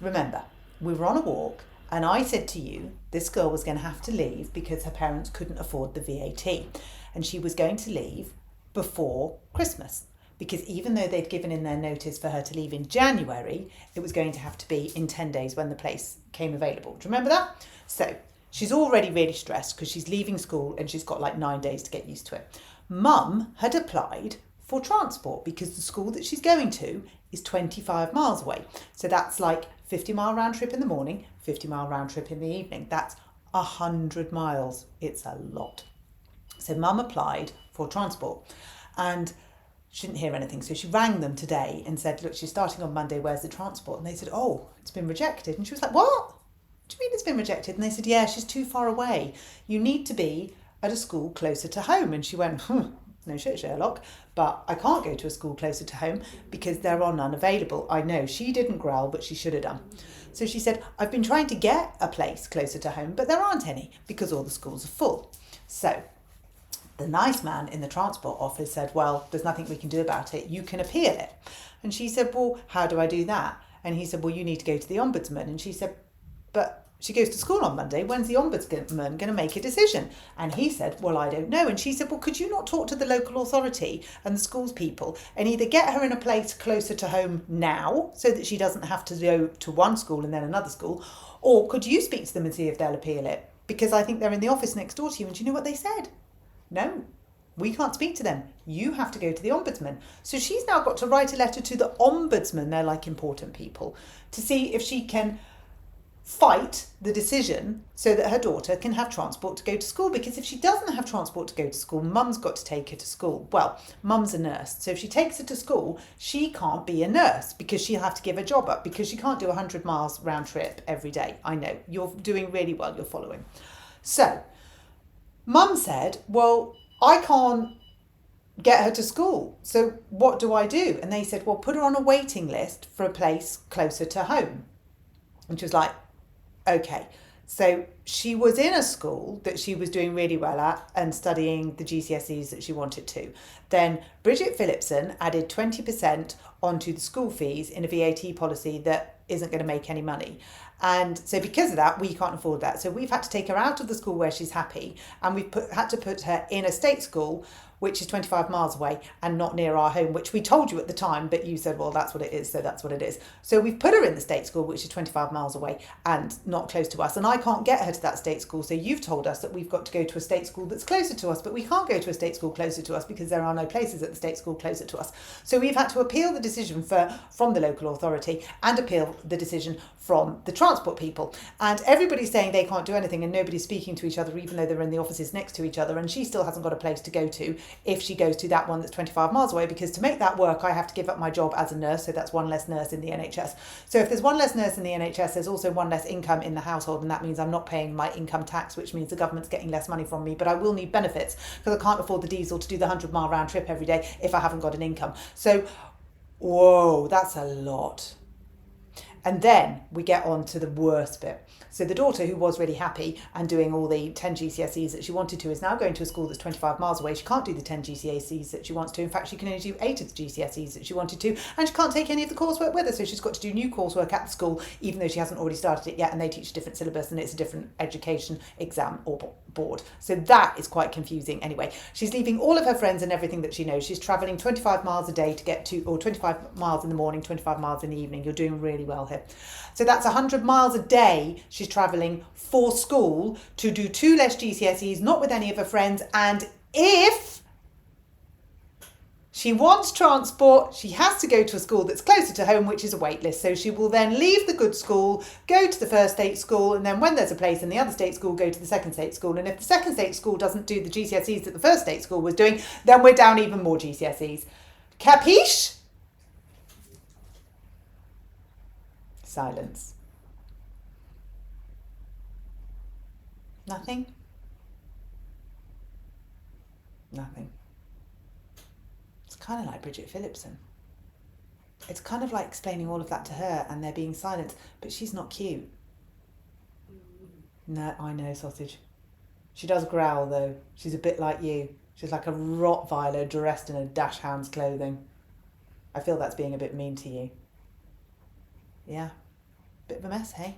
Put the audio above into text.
Remember, we were on a walk and I said to you this girl was going to have to leave because her parents couldn't afford the VAT and she was going to leave before Christmas because even though they'd given in their notice for her to leave in January, it was going to have to be in 10 days when the place came available. Do you remember that? So she's already really stressed because she's leaving school and she's got like 9 days to get used to it. Mum had applied for transport because the school that she's going to is 25 miles away. So that's like 50-mile round trip in the morning, 50-mile round trip in the evening. That's 100 miles. It's a lot. So Mum applied for transport and she didn't hear anything. So she rang them today and said, look, she's starting on Monday. Where's the transport? And they said, oh, it's been rejected. And she was like, what? What do you mean it's been rejected? And they said, yeah, she's too far away. You need to be at a school closer to home. And she went, no shit, Sherlock, but I can't go to a school closer to home because there are none available. I know she didn't growl, but she should have done. So she said, I've been trying to get a place closer to home, but there aren't any because all the schools are full. So the nice man in the transport office said, well, there's nothing we can do about it. You can appeal it. And she said, well, how do I do that? And he said, well, you need to go to the ombudsman. And she said, but she goes to school on Monday. When's the ombudsman going to make a decision? And he said, well, I don't know. And she said, well, could you not talk to the local authority and the schools people and either get her in a place closer to home now so that she doesn't have to go to one school and then another school, or could you speak to them and see if they'll appeal it? Because I think they're in the office next door to you. And do you know what they said? No, we can't speak to them. You have to go to the ombudsman. So she's now got to write a letter to the ombudsman, they're like important people, to see if she can fight the decision so that her daughter can have transport to go to school. Because if she doesn't have transport to go to school, Mum's got to take her to school. Well, Mum's a nurse, so if she takes her to school, she can't be a nurse because she'll have to give her job up because she can't do 100 miles round trip every day. I know, you're doing really well, you're following. So Mum said, well, I can't get her to school, so what do I do? And they said, well, put her on a waiting list for a place closer to home. And she was like, okay. So she was in a school that she was doing really well at and studying the GCSEs that she wanted to. Then Bridget Phillipson added 20% onto the school fees in a VAT policy that isn't going to make any money. And so because of that, we can't afford that. So we've had to take her out of the school where she's happy and we've had to put her in a state school which is 25 miles away and not near our home, which we told you at the time, but you said, well, that's what it is, so that's what it is. So we've put her in the state school, which is 25 miles away and not close to us. And I can't get her to that state school. So you've told us that we've got to go to a state school that's closer to us, but we can't go to a state school closer to us because there are no places at the state school closer to us. So we've had to appeal the decision from the local authority and appeal the decision from the transport people. And everybody's saying they can't do anything and nobody's speaking to each other, even though they're in the offices next to each other. And she still hasn't got a place to go to if she goes to that one that's 25 miles away, because to make that work, I have to give up my job as a nurse. So that's one less nurse in the NHS. So if there's one less nurse in the NHS, there's also one less income in the household. And that means I'm not paying my income tax, which means the government's getting less money from me. But I will need benefits because I can't afford the diesel to do the 100-mile round trip every day if I haven't got an income. So, whoa, that's a lot. And then we get on to the worst bit. So the daughter, who was really happy and doing all the 10 GCSEs that she wanted to, is now going to a school that's 25 miles away. She can't do the 10 GCSEs that she wants to. In fact, she can only do 8 of the GCSEs that she wanted to. And she can't take any of the coursework with her. So she's got to do new coursework at the school, even though she hasn't already started it yet. And they teach a different syllabus and it's a different education exam or board. So that is quite confusing. Anyway, she's leaving all of her friends and everything that she knows. She's travelling 25 miles a day to get to, or 25 miles in the morning, 25 miles in the evening. You're doing really well here. So that's 100 miles a day she's travelling for school to do 2 less GCSEs, not with any of her friends. And if she wants transport, she has to go to a school that's closer to home, which is a wait list. So she will then leave the good school, go to the first state school, and then when there's a place in the other state school, go to the second state school. And if the second state school doesn't do the GCSEs that the first state school was doing, then we're down even more GCSEs. Capiche? Silence. Nothing? Nothing. It's kind of like Bridget Phillipson. It's kind of like explaining all of that to her and there being silence, but she's not cute. No, I know, sausage. She does growl though. She's a bit like you. She's like a Rottweiler dressed in a dachshund's clothing. I feel that's being a bit mean to you. Yeah. Bit of a mess, hey?